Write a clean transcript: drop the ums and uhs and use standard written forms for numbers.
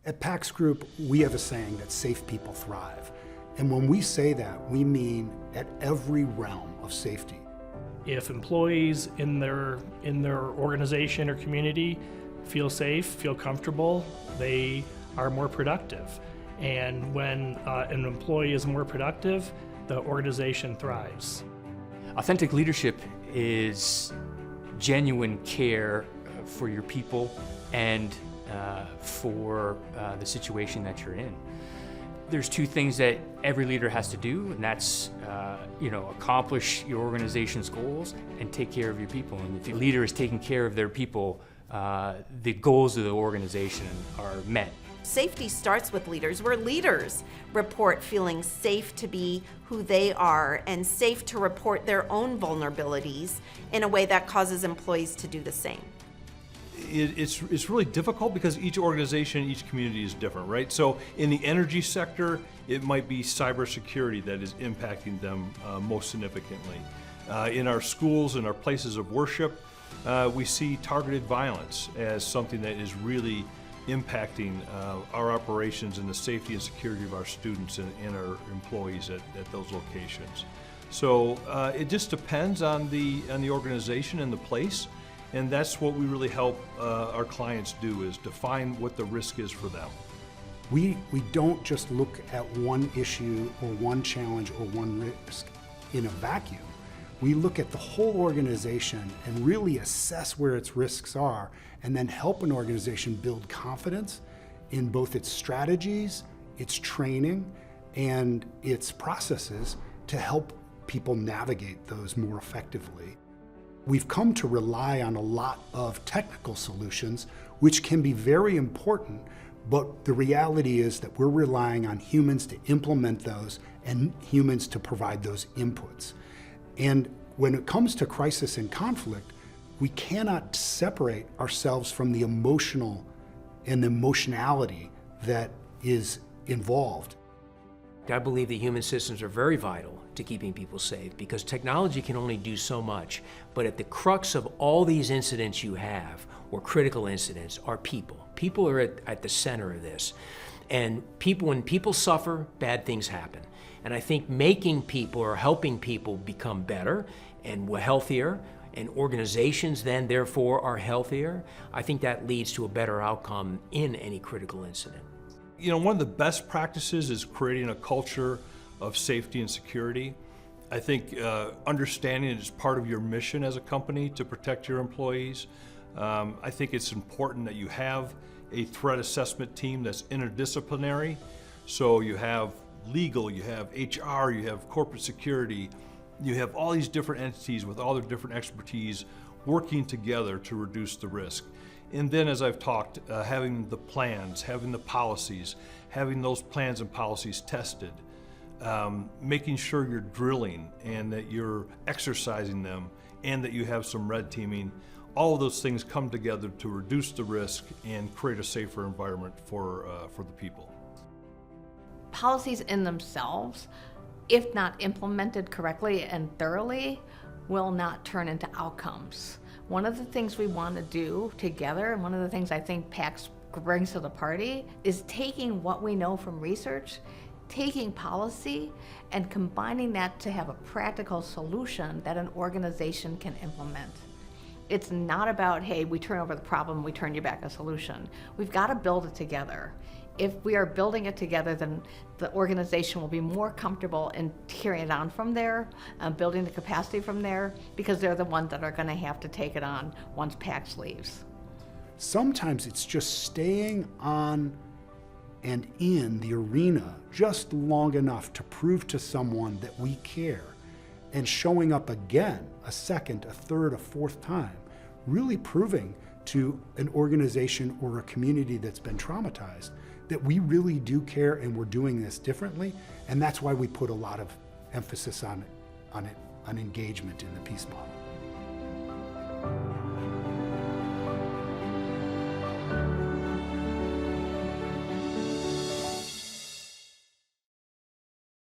At PAX Group, we have a saying that safe people thrive. And when we say that, we mean at every realm of safety. If employees in their organization or community feel safe, feel comfortable, they are more productive. And when an employee is more productive, the organization thrives. Authentic leadership is genuine care for your people and for the situation that you're in. There's two things that every leader has to do, and that's accomplish your organization's goals and take care of your people. And if your leader is taking care of their people, the goals of the organization are met. Safety starts with leaders, where leaders report feeling safe to be who they are and safe to report their own vulnerabilities in a way that causes employees to do the same. It's really difficult because each organization, each community is different, right? So in the energy sector, it might be cybersecurity that is impacting them most significantly. In our schools and our places of worship, we see targeted violence as something that is really impacting our operations and the safety and security of our students and our employees at those locations. So it just depends on the organization and the place, and that's what we really help our clients do, is define what the risk is for them. We don't just look at one issue or one challenge or one risk in a vacuum. We look at the whole organization and really assess where its risks are, and then help an organization build confidence in both its strategies, its training, and its processes to help people navigate those more effectively. We've come to rely on a lot of technical solutions, which can be very important, but the reality is that we're relying on humans to implement those and humans to provide those inputs. And when it comes to crisis and conflict, we cannot separate ourselves from the emotional and emotionality that is involved. I believe that human systems are very vital to keeping people safe, because technology can only do so much. But at the crux of all these incidents you have, or critical incidents, are people. People are at the center of this. And when people suffer, bad things happen. And I think making people or helping people become better and healthier, and organizations then therefore are healthier, I think that leads to a better outcome in any critical incident. You know, one of the best practices is creating a culture of safety and security. I think understanding it is part of your mission as a company to protect your employees. I think it's important that you have a threat assessment team that's interdisciplinary. So you have legal, you have HR, you have corporate security, you have all these different entities with all their different expertise working together to reduce the risk. And then, as I've talked, having the plans, having the policies, having those plans and policies tested, making sure you're drilling and that you're exercising them, and that you have some red teaming. All of those things come together to reduce the risk and create a safer environment for the people. Policies in themselves, if not implemented correctly and thoroughly, will not turn into outcomes. One of the things we want to do together, and one of the things I think PAX brings to the party, is taking what we know from research, taking policy, and combining that to have a practical solution that an organization can implement. It's not about, hey, we turn over the problem, we turn you back a solution. We've got to build it together. If we are building it together, then the organization will be more comfortable in carrying it on from there, building the capacity from there, because they're the ones that are going to have to take it on once PAX leaves. Sometimes it's just staying on and in the arena just long enough to prove to someone that we care, and showing up again, a second, a third, a fourth time, really proving to an organization or a community that's been traumatized that we really do care and we're doing this differently. And that's why we put a lot of emphasis on engagement in the peace model.